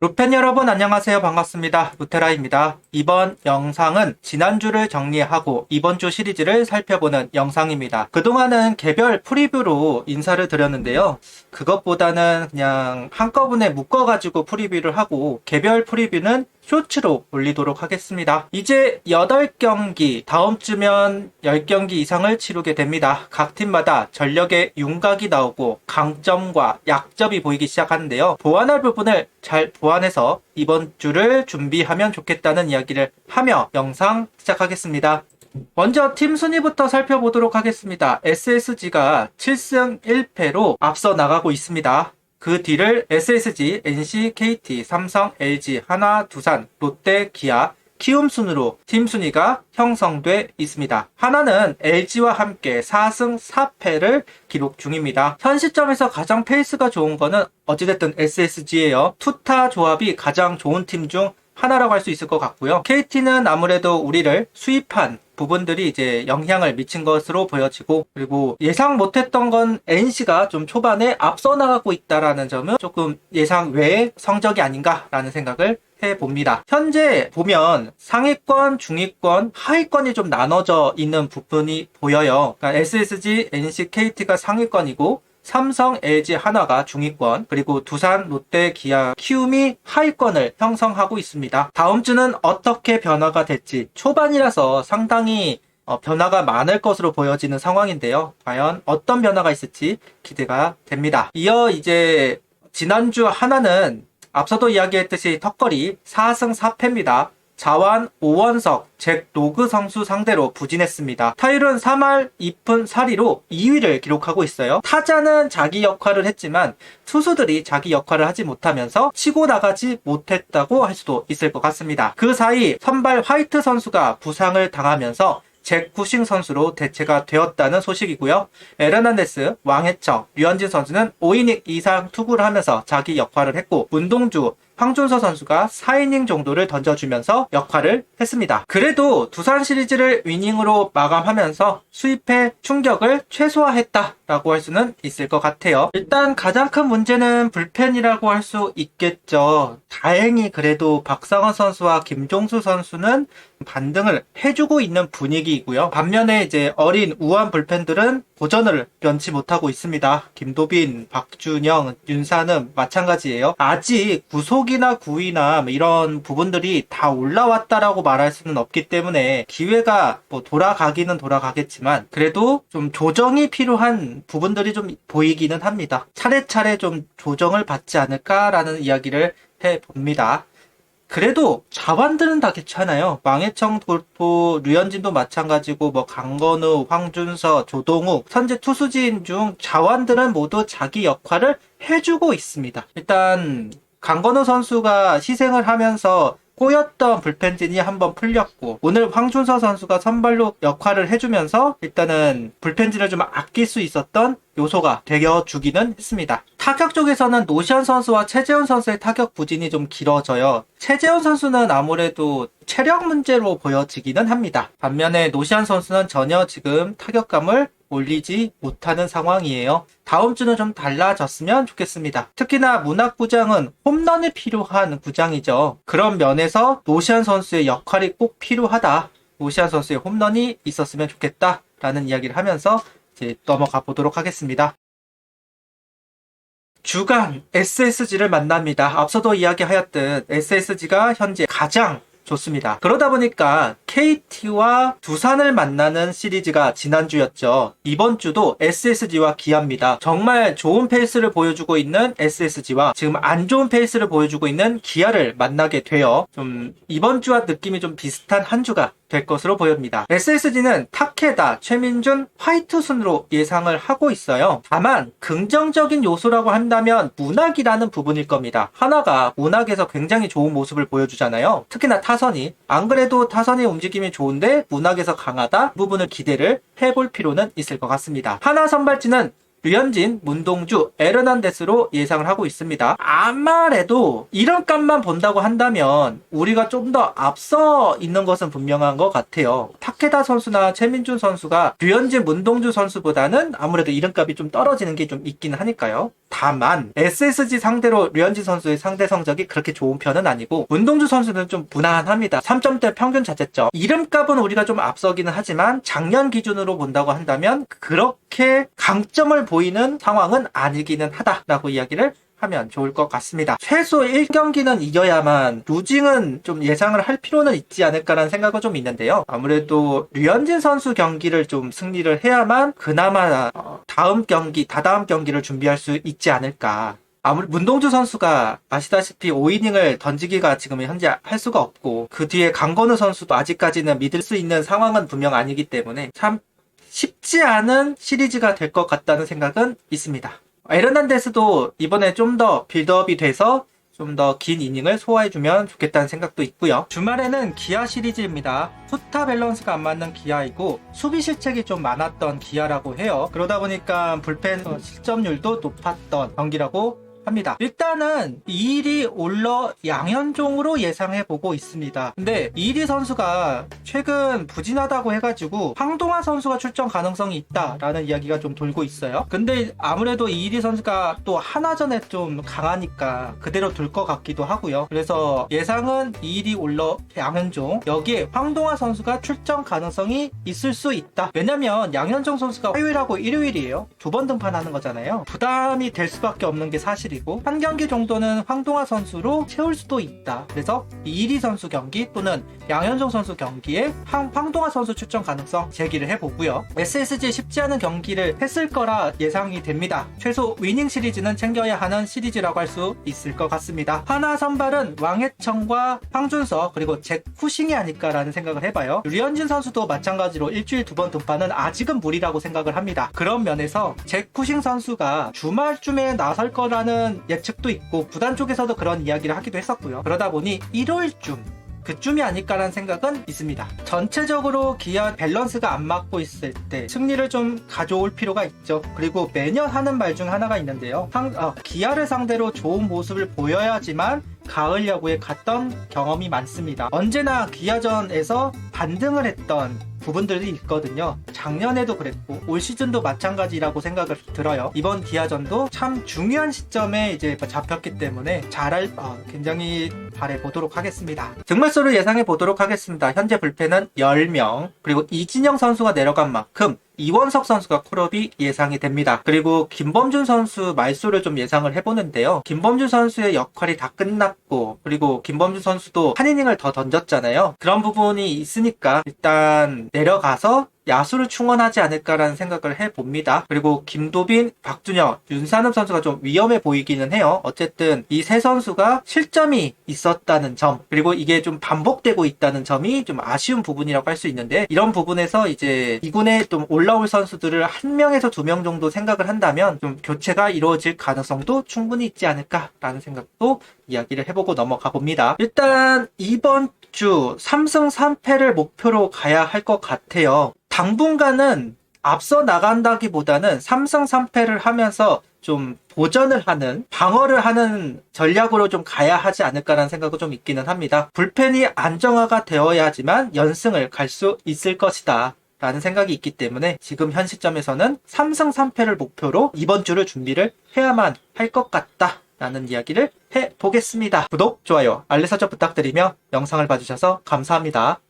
루펜 여러분 안녕하세요. 반갑습니다. 루테라입니다. 이번 영상은 지난주를 정리하고 이번 주 시리즈를 살펴보는 영상입니다. 그동안은 개별 프리뷰로 인사를 드렸는데요. 그것보다는 그냥 한꺼번에 묶어가지고 프리뷰를 하고 개별 프리뷰는 쇼츠로 올리도록 하겠습니다. 이제 8경기, 다음 주면 10경기 이상을 치르게 됩니다. 각 팀마다 전력의 윤곽이 나오고 강점과 약점이 보이기 시작하는데요. 보완할 부분을 잘 보완해서 이번 주를 준비하면 좋겠다는 이야기를 하며 영상 시작하겠습니다. 먼저 팀 순위부터 살펴보도록 하겠습니다. SSG가 7승 1패로 앞서 나가고 있습니다. 그 뒤를 SSG, NC, KT, 삼성, LG, 하나, 두산, 롯데, 기아, 키움 순으로 팀 순위가 형성돼 있습니다. 하나는 LG와 함께 4승 4패를 기록 중입니다. 현 시점에서 가장 페이스가 좋은 거는 어찌됐든 SSG예요. 투타 조합이 가장 좋은 팀 중 하나라고 할 수 있을 것 같고요. KT는 아무래도 우리를 수입한 부분들이 이제 영향을 미친 것으로 보여지고, 그리고 예상 못했던 건 NC가 좀 초반에 앞서 나가고 있다라는 점은 조금 예상 외의 성적이 아닌가라는 생각을 해봅니다. 현재 보면 상위권, 중위권, 하위권이 좀 나눠져 있는 부분이 보여요. 그러니까 SSG, NC, KT가 상위권이고 삼성, LG, 하나가 중위권, 그리고 두산, 롯데, 기아, 키움이 하위권을 형성하고 있습니다. 다음 주는 어떻게 변화가 될지 초반이라서 상당히 변화가 많을 것으로 보여지는 상황인데요. 과연 어떤 변화가 있을지 기대가 됩니다. 이어 이제 지난주 하나는 앞서도 이야기했듯이 턱걸이 4승 4패입니다. 자완 오원석, 잭 로그 선수 상대로 부진했습니다. 타율은 3할 2푼 4리로 2위를 기록하고 있어요. 타자는 자기 역할을 했지만 투수들이 자기 역할을 하지 못하면서 치고 나가지 못했다고 할 수도 있을 것 같습니다. 그 사이 선발 화이트 선수가 부상을 당하면서 잭 쿠싱 선수로 대체가 되었다는 소식이고요. 에르난데스, 왕해청, 류현진 선수는 5이닝 이상 투구를 하면서 자기 역할을 했고, 문동주, 황준서 선수가 4이닝 정도를 던져주면서 역할을 했습니다. 그래도 두산 시리즈를 위닝으로 마감하면서 수입의 충격을 최소화했다라고 할 수는 있을 것 같아요. 일단 가장 큰 문제는 불펜이라고 할 수 있겠죠. 다행히 그래도 박상원 선수와 김종수 선수는 반등을 해주고 있는 분위기이고요. 반면에 이제 어린 우한 불펜들은 고전을 면치 못하고 있습니다. 김도빈, 박준영, 윤사는 마찬가지예요. 아직 구속이나 구위나 이런 부분들이 다 올라왔다라고 말할 수는 없기 때문에 기회가 돌아가기는 돌아가겠지만 그래도 좀 조정이 필요한 부분들이 좀 보이기는 합니다. 차례차례 좀 조정을 받지 않을까라는 이야기를 해봅니다. 그래도 자완들은 다 괜찮아요. 망해청, 돌포, 류현진도 마찬가지고 강건우, 황준서, 조동욱, 선제 투수진 중 자완들은 모두 자기 역할을 해주고 있습니다. 일단 강건우 선수가 희생을 하면서 꼬였던 불펜진이 한번 풀렸고, 오늘 황준서 선수가 선발로 역할을 해주면서 일단은 불펜진을 좀 아낄 수 있었던 요소가 되어주기는 했습니다. 타격 쪽에서는 노시안 선수와 최재훈 선수의 타격 부진이 좀 길어져요. 최재훈 선수는 아무래도 체력 문제로 보여지기는 합니다. 반면에 노시안 선수는 전혀 지금 타격감을 올리지 못하는 상황이에요. 다음 주는 좀 달라졌으면 좋겠습니다. 특히나 문학구장은 홈런이 필요한 구장이죠. 그런 면에서 노시안 선수의 역할이 꼭 필요하다. 노시안 선수의 홈런이 있었으면 좋겠다라는 이야기를 하면서 이제 넘어가 보도록 하겠습니다. 주간 SSG를 만납니다. 앞서도 이야기하였듯 SSG가 현재 가장 좋습니다. 그러다 보니까 KT와 두산을 만나는 시리즈가 지난주였죠. 이번 주도 SSG와 기아입니다. 정말 좋은 페이스를 보여주고 있는 SSG와 지금 안 좋은 페이스를 보여주고 있는 기아를 만나게 되어 좀 이번 주와 느낌이 좀 비슷한 한 주가 될 것으로 보입니다. SSG는 타케다, 최민준, 화이트 순으로 예상을 하고 있어요. 다만 긍정적인 요소라고 한다면 문학이라는 부분일 겁니다. 하나가 문학에서 굉장히 좋은 모습을 보여주잖아요. 특히나 타선이. 안 그래도 타선의 움직임이 좋은데 문학에서 강하다? 부분을 기대를 해볼 필요는 있을 것 같습니다. 하나 선발진은 류현진, 문동주, 에르난데스로 예상을 하고 있습니다. 아무래도 이런 값만 본다고 한다면 우리가 좀 더 앞서 있는 것은 분명한 것 같아요. 타케다 선수나 최민준 선수가 류현진, 문동주 선수보다는 아무래도 이름값이 좀 떨어지는 게 좀 있긴 하니까요. 다만 SSG 상대로 류현진 선수의 상대 성적이 그렇게 좋은 편은 아니고 문동주 선수는 좀 무난합니다. 3점대 평균 자책점. 이름값은 우리가 좀 앞서기는 하지만 작년 기준으로 본다고 한다면 그렇게 강점을 보이는 상황은 아니기는 하다라고 이야기를 하면 좋을 것 같습니다. 최소 1경기는 이겨야만 루징은 좀 예상을 할 필요는 있지 않을까라는 생각은 좀 있는데요. 아무래도 류현진 선수 경기를 좀 승리를 해야만 그나마 다음 경기, 다다음 경기를 준비할 수 있지 않을까. 아무래도 문동주 선수가 아시다시피 5이닝을 던지기가 지금 현재 할 수가 없고 그 뒤에 강건우 선수도 아직까지는 믿을 수 있는 상황은 분명 아니기 때문에 참 쉽지 않은 시리즈가 될 것 같다는 생각은 있습니다. 에르난데스도 이번에 좀 더 빌드업이 돼서 좀 더 긴 이닝을 소화해주면 좋겠다는 생각도 있고요. 주말에는 기아 시리즈입니다. 투타 밸런스가 안 맞는 기아이고 수비 실책이 좀 많았던 기아라고 해요. 그러다 보니까 불펜 실점률도 높았던 경기라고 합니다. 일단은 이일이 올러 양현종으로 예상해보고 있습니다. 근데 이일이 선수가 최근 부진하다고 해가지고 황동화 선수가 출전 가능성이 있다라는 이야기가 좀 돌고 있어요. 근데 아무래도 이일이 선수가 또 하나전에 좀 강하니까 그대로 둘 것 같기도 하고요. 그래서 예상은 이일이 올러 양현종, 여기에 황동화 선수가 출전 가능성이 있을 수 있다. 왜냐면 양현종 선수가 화요일하고 일요일이에요. 두 번 등판하는 거잖아요. 부담이 될 수밖에 없는 게 사실이고 한 경기 정도는 황동화 선수로 채울 수도 있다. 그래서 이일이 선수 경기 또는 양현종 선수 경기에 황동화 선수 출전 가능성 제기를 해보고요. SSG 쉽지 않은 경기를 했을 거라 예상이 됩니다. 최소 위닝 시리즈는 챙겨야 하는 시리즈라고 할 수 있을 것 같습니다. 하나 선발은 왕해청과 황준석 그리고 잭 쿠싱이 아닐까라는 생각을 해봐요. 류현진 선수도 마찬가지로 일주일 두 번 등판은 아직은 무리라고 생각을 합니다. 그런 면에서 잭 쿠싱 선수가 주말쯤에 나설 거라는 예측도 있고 구단 쪽에서도 그런 이야기를 하기도 했었고요. 그러다 보니 일요일쯤 그쯤이 아닐까라는 생각은 있습니다. 전체적으로 기아 밸런스가 안 맞고 있을 때 승리를 좀 가져올 필요가 있죠. 그리고 매년 하는 말 중 하나가 있는데요. 기아를 상대로 좋은 모습을 보여야지만 가을 야구에 갔던 경험이 많습니다. 언제나 기아전에서 반등을 했던 부분들이 있거든요. 작년에도 그랬고 올 시즌도 마찬가지라고 생각을 들어요. 이번 기아전도 참 중요한 시점에 이제 잡혔기 때문에 굉장히 바라보도록 하겠습니다. 득말수를 예상해 보도록 하겠습니다. 현재 불펜은 10명 그리고 이진영 선수가 내려간 만큼 이원석 선수가 콜업이 예상이 됩니다. 그리고 김범준 선수 말수를 좀 예상을 해보는데요. 김범준 선수의 역할이 다 끝났고 그리고 김범준 선수도 한 이닝을 더 던졌잖아요. 그런 부분이 있으니까 일단 내려가서 야수를 충원하지 않을까라는 생각을 해봅니다. 그리고 김도빈, 박준혁, 윤산엽 선수가 좀 위험해 보이기는 해요. 어쨌든 이 세 선수가 실점이 있었다는 점 그리고 이게 좀 반복되고 있다는 점이 좀 아쉬운 부분이라고 할 수 있는데 이런 부분에서 이제 2군에 좀 올라올 선수들을 1명에서 2명 정도 생각을 한다면 좀 교체가 이루어질 가능성도 충분히 있지 않을까라는 생각도 이야기를 해보고 넘어가 봅니다. 일단 이번 주 3승 3패를 목표로 가야 할 것 같아요. 당분간은 앞서 나간다기보다는 3승 3패를 하면서 좀 보전을 하는, 방어를 하는 전략으로 좀 가야 하지 않을까라는 생각은 좀 있기는 합니다. 불펜이 안정화가 되어야지만 연승을 갈 수 있을 것이다 라는 생각이 있기 때문에 지금 현 시점에서는 3승 3패를 목표로 이번 주를 준비를 해야만 할 것 같다 라는 이야기를 해보겠습니다. 구독, 좋아요, 알림 설정 부탁드리며 영상을 봐주셔서 감사합니다.